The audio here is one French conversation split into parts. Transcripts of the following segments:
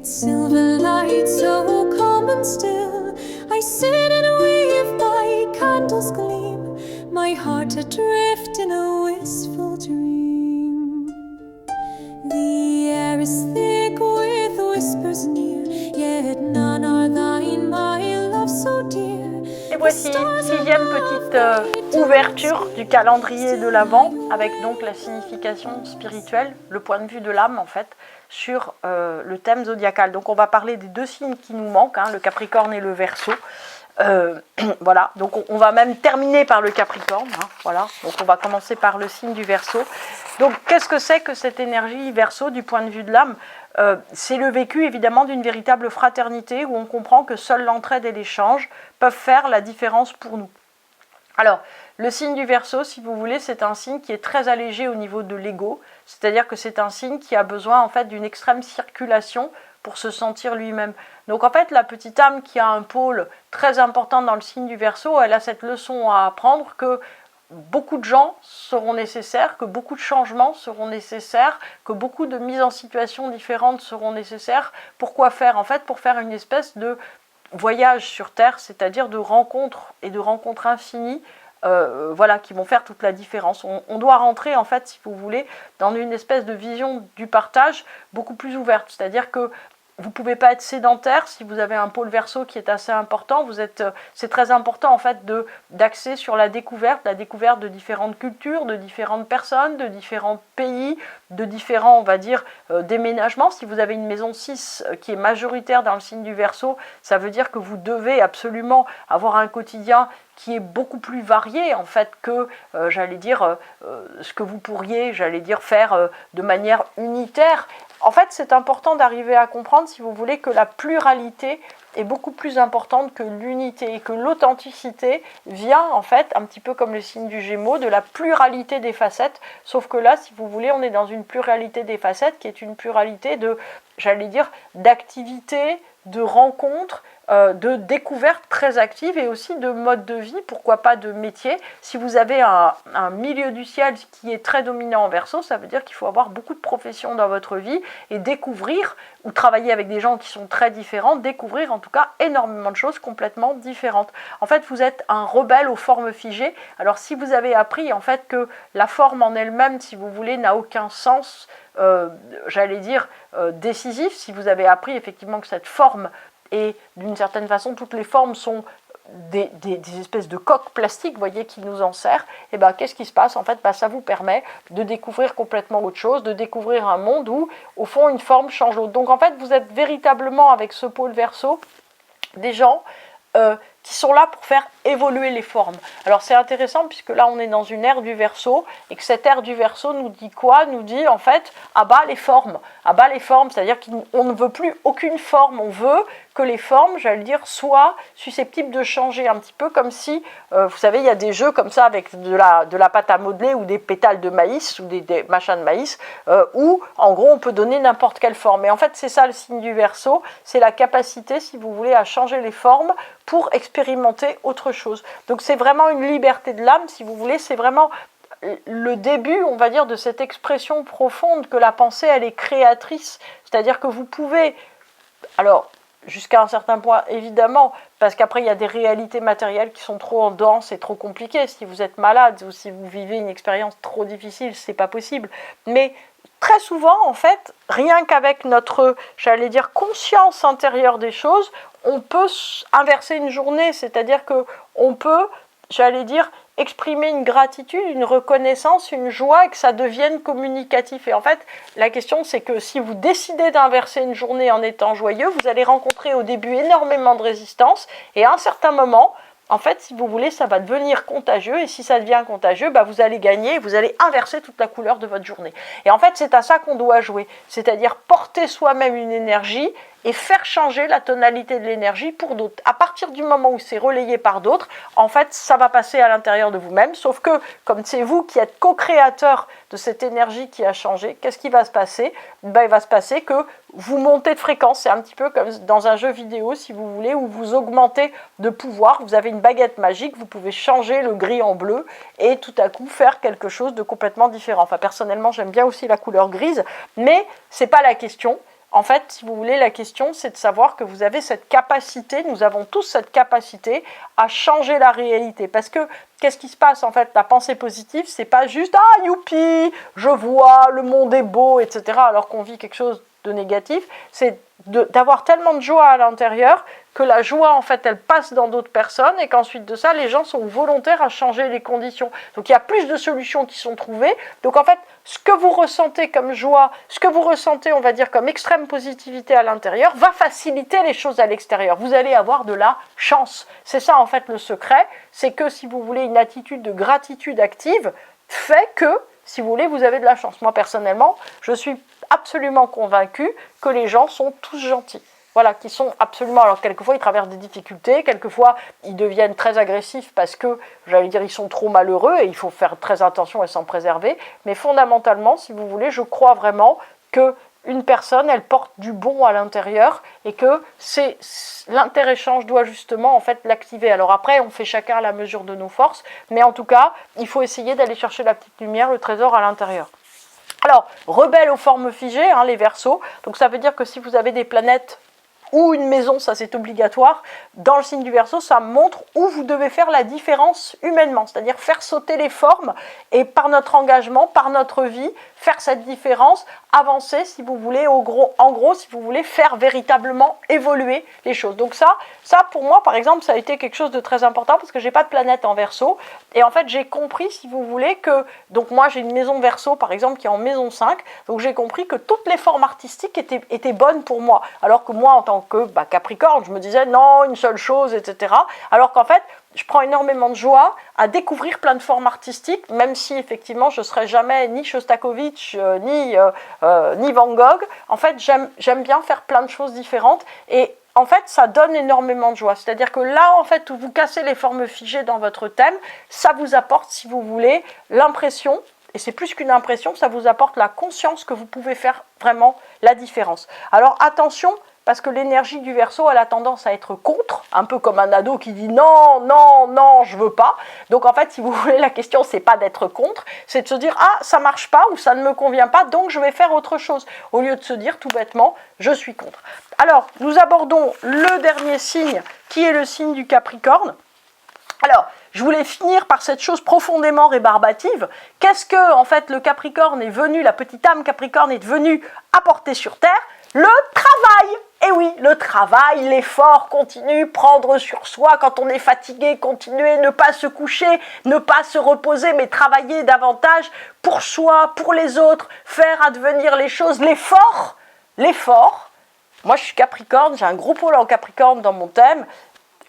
its silver light so calm and still. I sit and weave, my candles gleam, my heart adrift in a wistful dream. The air is thick with whispers near, yet none are thine, my love so dear. Et voici, sixième petite ouverture du calendrier de l'Avent, avec donc la signification spirituelle, le point de vue de l'âme en fait, sur le thème zodiacal. Donc on va parler des deux signes qui nous manquent, hein, le Capricorne et le Verseau. Voilà, donc on va même terminer par le Capricorne, hein, voilà, donc on va commencer par le signe du Verseau. Donc qu'est-ce que c'est que cette énergie Verseau du point de vue de l'âme? C'est le vécu évidemment d'une véritable fraternité où on comprend que seule l'entraide et l'échange peuvent faire la différence pour nous. Alors, le signe du Verseau, si vous voulez, c'est un signe qui est très allégé au niveau de l'ego, c'est-à-dire que c'est un signe qui a besoin en fait d'une extrême circulation pour se sentir lui-même. Donc en fait, la petite âme qui a un pôle très important dans le signe du Verseau, elle a cette leçon à apprendre que beaucoup de gens seront nécessaires, que beaucoup de changements seront nécessaires, que beaucoup de mises en situation différentes seront nécessaires. Pourquoi faire? En fait, pour faire une espèce de voyage sur Terre, c'est-à-dire de rencontres et de rencontres infinies, voilà, qui vont faire toute la différence. On doit rentrer, en fait, si vous voulez, dans une espèce de vision du partage beaucoup plus ouverte, c'est-à-dire que vous ne pouvez pas être sédentaire si vous avez un pôle Verseau qui est assez important. C'est très important en fait d'axer sur la découverte de différentes cultures, de différentes personnes, de différents pays, de différents, on va dire, déménagements. Si vous avez une maison 6 qui est majoritaire dans le signe du Verseau, ça veut dire que vous devez absolument avoir un quotidien qui est beaucoup plus varié en fait que, j'allais dire, ce que vous pourriez, j'allais dire, faire de manière unitaire. En fait, c'est important d'arriver à comprendre, si vous voulez, que la pluralité est beaucoup plus importante que l'unité et que l'authenticité vient, en fait, un petit peu comme le signe du Gémeaux, de la pluralité des facettes. Sauf que là, si vous voulez, on est dans une pluralité des facettes qui est une pluralité de, j'allais dire, d'activités, de rencontres, de découvertes très actives et aussi de mode de vie, pourquoi pas de métier. Si vous avez un milieu du ciel qui est très dominant en Verseau, ça veut dire qu'il faut avoir beaucoup de professions dans votre vie et découvrir ou travailler avec des gens qui sont très différents, découvrir en tout cas énormément de choses complètement différentes. En fait, vous êtes un rebelle aux formes figées. Alors si vous avez appris en fait que la forme en elle-même, si vous voulez, n'a aucun sens, j'allais dire décisif, si vous avez appris effectivement que cette forme, et d'une certaine façon, toutes les formes sont des espèces de coques plastiques, vous voyez, qui nous enserrent, et bien qu'est-ce qui se passe? En fait, ça vous permet de découvrir complètement autre chose, de découvrir un monde où, au fond, une forme change l'autre. Donc en fait, vous êtes véritablement, avec ce pôle Verseau, des gens qui sont là pour faire évoluer les formes. Alors c'est intéressant puisque là on est dans une ère du Verseau et que cette ère du Verseau nous dit quoi? Nous dit en fait à bas les formes, c'est-à-dire qu'on ne veut plus aucune forme, on veut que les formes, j'allais dire, soient susceptibles de changer un petit peu comme si, vous savez, il y a des jeux comme ça avec de la pâte à modeler ou des pétales de maïs ou des machins de maïs où en gros on peut donner n'importe quelle forme. Et en fait c'est ça le signe du Verseau, c'est la capacité, si vous voulez, à changer les formes pour expérimenter autre chose. Donc c'est vraiment une liberté de l'âme, si vous voulez, c'est vraiment le début, on va dire, de cette expression profonde que la pensée, elle est créatrice. C'est-à-dire que vous pouvez, alors jusqu'à un certain point évidemment, parce qu'après il y a des réalités matérielles qui sont trop denses et trop compliquées. Si vous êtes malade ou si vous vivez une expérience trop difficile, c'est pas possible. Mais très souvent, en fait, rien qu'avec notre, j'allais dire, conscience intérieure des choses, on peut inverser une journée, c'est-à-dire qu'on peut, j'allais dire, exprimer une gratitude, une reconnaissance, une joie et que ça devienne communicatif. Et en fait, la question c'est que si vous décidez d'inverser une journée en étant joyeux, vous allez rencontrer au début énormément de résistance et à un certain moment, en fait, si vous voulez, ça va devenir contagieux et si ça devient contagieux, vous allez gagner, vous allez inverser toute la couleur de votre journée. Et en fait, c'est à ça qu'on doit jouer, c'est-à-dire porter soi-même une énergie et faire changer la tonalité de l'énergie pour d'autres. À partir du moment où c'est relayé par d'autres, en fait, ça va passer à l'intérieur de vous-même, sauf que, comme c'est vous qui êtes co-créateur de cette énergie qui a changé, qu'est-ce qui va se passer? Il va se passer que vous montez de fréquence, c'est un petit peu comme dans un jeu vidéo, si vous voulez, où vous augmentez de pouvoir, vous avez une baguette magique, vous pouvez changer le gris en bleu et tout à coup faire quelque chose de complètement différent. Enfin, personnellement, j'aime bien aussi la couleur grise, mais c'est pas la question. en fait, si vous voulez, la question, c'est de savoir que vous avez cette capacité, nous avons tous cette capacité à changer la réalité. Parce que, qu'est-ce qui se passe, en fait? La pensée positive, c'est pas juste « Ah, youpi, je vois, le monde est beau, etc. » alors qu'on vit quelque chose de négatif. C'est d'avoir tellement de joie à l'intérieur que la joie, en fait, elle passe dans d'autres personnes et qu'ensuite de ça, les gens sont volontaires à changer les conditions. Donc, il y a plus de solutions qui sont trouvées. Donc, en fait, ce que vous ressentez comme joie, ce que vous ressentez, on va dire, comme extrême positivité à l'intérieur, va faciliter les choses à l'extérieur. Vous allez avoir de la chance. C'est ça, en fait, le secret. C'est que, si vous voulez, une attitude de gratitude active fait que, si vous voulez, vous avez de la chance. Moi, personnellement, je suis absolument convaincue que les gens sont tous gentils. Voilà, qui sont absolument... Alors, quelquefois, ils traversent des difficultés, quelquefois, ils deviennent très agressifs parce que, j'allais dire, ils sont trop malheureux et il faut faire très attention et s'en préserver. Mais fondamentalement, si vous voulez, je crois vraiment qu'une personne, elle porte du bon à l'intérieur et que l'interéchange doit justement, en fait, l'activer. Alors après, on fait chacun à la mesure de nos forces, mais en tout cas, il faut essayer d'aller chercher la petite lumière, le trésor à l'intérieur. Alors, rebelles aux formes figées, hein, les Verseaux. Donc ça veut dire que si vous avez des planètes ou une maison, ça c'est obligatoire, dans le signe du Verseau, ça montre où vous devez faire la différence humainement, c'est-à-dire faire sauter les formes et par notre engagement, par notre vie, faire cette différence, avancer si vous voulez, en gros, si vous voulez faire véritablement évoluer les choses. Donc ça pour moi par exemple, ça a été quelque chose de très important parce que j'ai pas de planète en Verseau et en fait j'ai compris, si vous voulez, que, donc moi j'ai une maison Verseau par exemple qui est en maison 5, donc j'ai compris que toutes les formes artistiques étaient bonnes pour moi, alors que moi en tant que Capricorne, je me disais non, une seule chose, etc. Alors qu'en fait, je prends énormément de joie à découvrir plein de formes artistiques, même si effectivement je ne serai jamais ni Shostakovich, ni Van Gogh. En fait, j'aime bien faire plein de choses différentes et en fait, ça donne énormément de joie. C'est-à-dire que là, en fait, où vous cassez les formes figées dans votre thème, ça vous apporte, si vous voulez, l'impression, et c'est plus qu'une impression, ça vous apporte la conscience que vous pouvez faire vraiment la différence. Alors attention, parce que l'énergie du Verseau, elle a tendance à être contre, un peu comme un ado qui dit non, non, non, je veux pas. Donc en fait, si vous voulez, la question, c'est pas d'être contre, c'est de se dire ah, ça marche pas ou ça ne me convient pas, donc je vais faire autre chose. Au lieu de se dire tout bêtement, je suis contre. Alors, nous abordons le dernier signe, qui est le signe du Capricorne. Alors, je voulais finir par cette chose profondément rébarbative. Qu'est-ce que, en fait, le Capricorne est venu, la petite âme Capricorne est venue apporter sur Terre? Le travail. Et oui, le travail, l'effort continu, prendre sur soi quand on est fatigué, continuer, ne pas se coucher, ne pas se reposer, mais travailler davantage pour soi, pour les autres, faire advenir les choses. L'effort, moi je suis Capricorne, j'ai un gros pôle en Capricorne dans mon thème.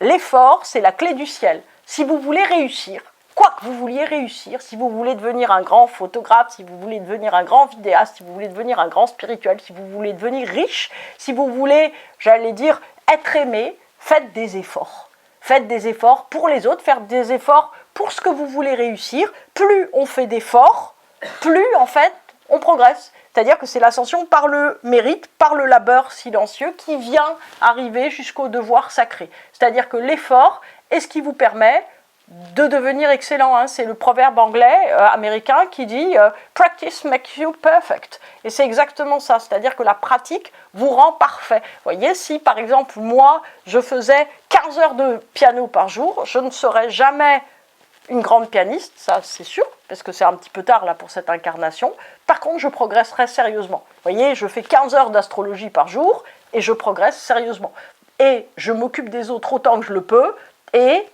L'effort, c'est la clé du ciel. Si vous voulez réussir, quoi que vous vouliez réussir, si vous voulez devenir un grand photographe, si vous voulez devenir un grand vidéaste, si vous voulez devenir un grand spirituel, si vous voulez devenir riche, si vous voulez, j'allais dire, être aimé, faites des efforts. Faites des efforts pour les autres, faites des efforts pour ce que vous voulez réussir. Plus on fait d'efforts, plus en fait on progresse. C'est-à-dire que c'est l'ascension par le mérite, par le labeur silencieux qui vient arriver jusqu'au devoir sacré. C'est-à-dire que l'effort est ce qui vous permet de devenir excellent, hein. C'est le proverbe anglais, américain qui dit « Practice makes you perfect ». Et c'est exactement ça, c'est-à-dire que la pratique vous rend parfait. Vous voyez, si par exemple, moi, je faisais 15 heures de piano par jour, je ne serais jamais une grande pianiste, ça c'est sûr, parce que c'est un petit peu tard là pour cette incarnation. Par contre, je progresserai sérieusement. Vous voyez, je fais 15 heures d'astrologie par jour et je progresse sérieusement. Et je m'occupe des autres autant que je le peux et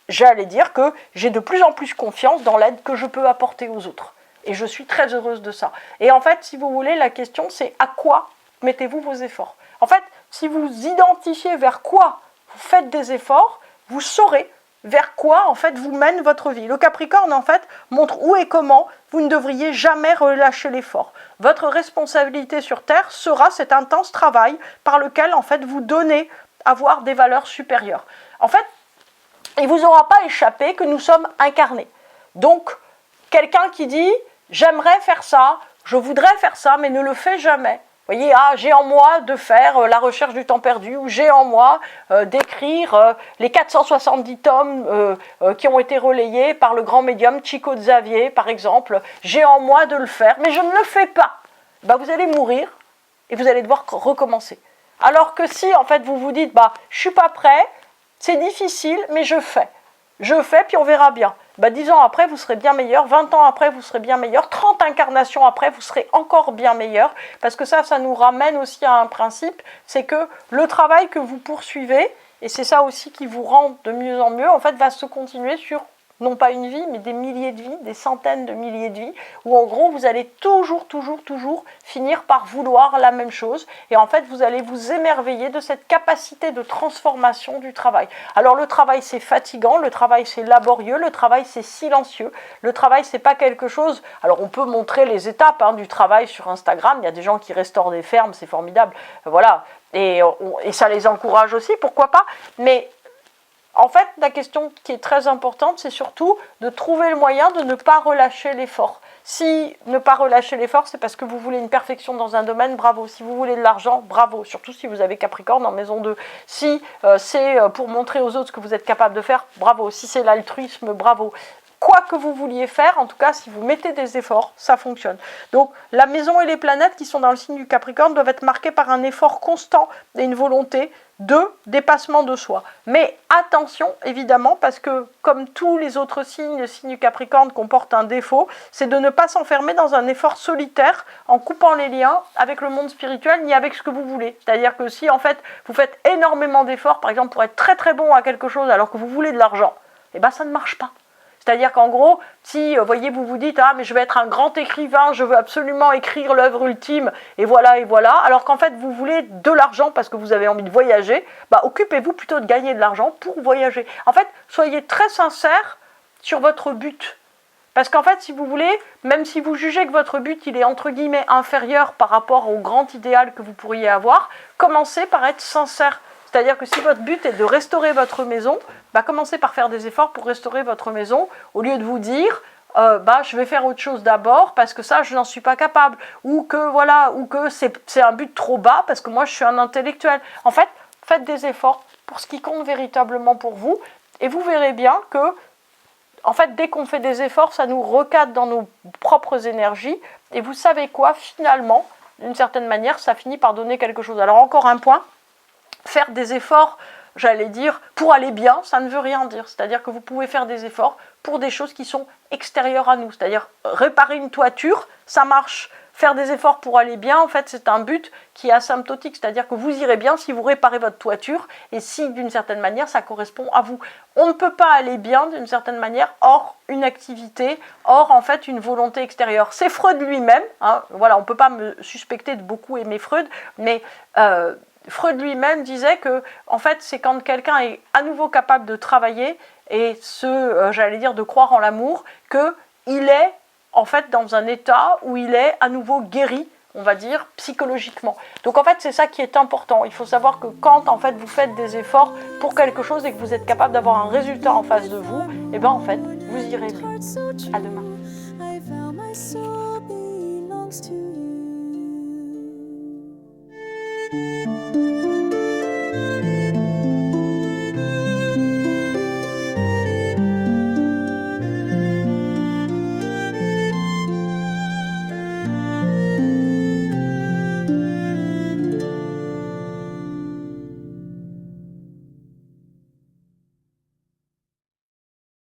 j'allais dire que j'ai de plus en plus confiance dans l'aide que je peux apporter aux autres. Et je suis très heureuse de ça. Et en fait, si vous voulez, la question c'est à quoi mettez-vous vos efforts? En fait, si vous identifiez vers quoi vous faites des efforts, vous saurez vers quoi en fait vous mène votre vie. Le Capricorne en fait montre où et comment vous ne devriez jamais relâcher l'effort. Votre responsabilité sur Terre sera cet intense travail par lequel en fait vous donnez avoir des valeurs supérieures. En fait, il ne vous aura pas échappé que nous sommes incarnés. Donc, quelqu'un qui dit « j'aimerais faire ça, je voudrais faire ça, mais ne le fait jamais ». Vous voyez, ah, j'ai en moi de faire la recherche du temps perdu, ou j'ai en moi d'écrire les 470 tomes qui ont été relayés par le grand médium Chico Xavier, par exemple. J'ai en moi de le faire, mais je ne le fais pas. Ben, vous allez mourir et vous allez devoir recommencer. Alors que si en fait vous vous dites, bah je suis pas prêt, c'est difficile, mais je fais, puis on verra bien. 10 ans après, vous serez bien meilleur, 20 ans après, vous serez bien meilleur, 30 incarnations après, vous serez encore bien meilleur, parce que ça nous ramène aussi à un principe, c'est que le travail que vous poursuivez, et c'est ça aussi qui vous rend de mieux en mieux, en fait, va se continuer sur, non pas une vie, mais des milliers de vies, des centaines de milliers de vies, où en gros, vous allez toujours finir par vouloir la même chose. Et en fait, vous allez vous émerveiller de cette capacité de transformation du travail. Alors, le travail, c'est fatigant, le travail, c'est laborieux, le travail, c'est silencieux. Le travail, c'est pas quelque chose... Alors, on peut montrer les étapes du travail sur Instagram. Il y a des gens qui restaurent des fermes, c'est formidable. Voilà. Et ça les encourage aussi, pourquoi pas. Mais... en fait, la question qui est très importante, c'est surtout de trouver le moyen de ne pas relâcher l'effort. Si ne pas relâcher l'effort, c'est parce que vous voulez une perfection dans un domaine, bravo. Si vous voulez de l'argent, bravo. Surtout si vous avez Capricorne en maison 2. Si c'est pour montrer aux autres ce que vous êtes capable de faire, bravo. Si c'est l'altruisme, bravo. Quoi que vous vouliez faire, en tout cas, si vous mettez des efforts, ça fonctionne. Donc, la maison et les planètes qui sont dans le signe du Capricorne doivent être marquées par un effort constant et une volonté de dépassement de soi. Mais attention, évidemment, parce que comme tous les autres signes, le signe du Capricorne comporte un défaut, c'est de ne pas s'enfermer dans un effort solitaire en coupant les liens avec le monde spirituel ni avec ce que vous voulez. C'est-à-dire que si, en fait, vous faites énormément d'efforts, par exemple, pour être très bon à quelque chose alors que vous voulez de l'argent, eh bien, ça ne marche pas. C'est-à-dire qu'en gros, si vous vous dites « Ah, mais je vais être un grand écrivain, je veux absolument écrire l'œuvre ultime, et voilà, alors qu'en fait, vous voulez de l'argent parce que vous avez envie de voyager, occupez-vous plutôt de gagner de l'argent pour voyager. En fait, soyez très sincère sur votre but. Parce qu'en fait, si vous voulez, même si vous jugez que votre but, il est entre guillemets inférieur par rapport au grand idéal que vous pourriez avoir, commencez par être sincère. C'est-à-dire que si votre but est de restaurer votre maison, commencez par faire des efforts pour restaurer votre maison, au lieu de vous dire je vais faire autre chose d'abord parce que ça je n'en suis pas capable, ou que c'est un but trop bas parce que moi je suis un intellectuel. En fait, faites des efforts pour ce qui compte véritablement pour vous, et vous verrez bien que en fait, dès qu'on fait des efforts, ça nous recadre dans nos propres énergies, et vous savez quoi, finalement, d'une certaine manière, ça finit par donner quelque chose. Alors encore un point, faire des efforts, j'allais dire, pour aller bien, ça ne veut rien dire. C'est-à-dire que vous pouvez faire des efforts pour des choses qui sont extérieures à nous. C'est-à-dire, réparer une toiture, ça marche. Faire des efforts pour aller bien, en fait, c'est un but qui est asymptotique. C'est-à-dire que vous irez bien si vous réparez votre toiture et si, d'une certaine manière, ça correspond à vous. On ne peut pas aller bien, d'une certaine manière, hors une activité, hors, en fait, une volonté extérieure. C'est Freud lui-même. Voilà, on ne peut pas me suspecter de beaucoup aimer Freud, mais... Freud lui-même disait que, en fait, c'est quand quelqu'un est à nouveau capable de travailler et de croire en l'amour, qu'il est, en fait, dans un état où il est à nouveau guéri, on va dire, psychologiquement. Donc, en fait, c'est ça qui est important. Il faut savoir que quand, en fait, vous faites des efforts pour quelque chose et que vous êtes capable d'avoir un résultat en face de vous, et bien, en fait, vous irez mieux. À demain.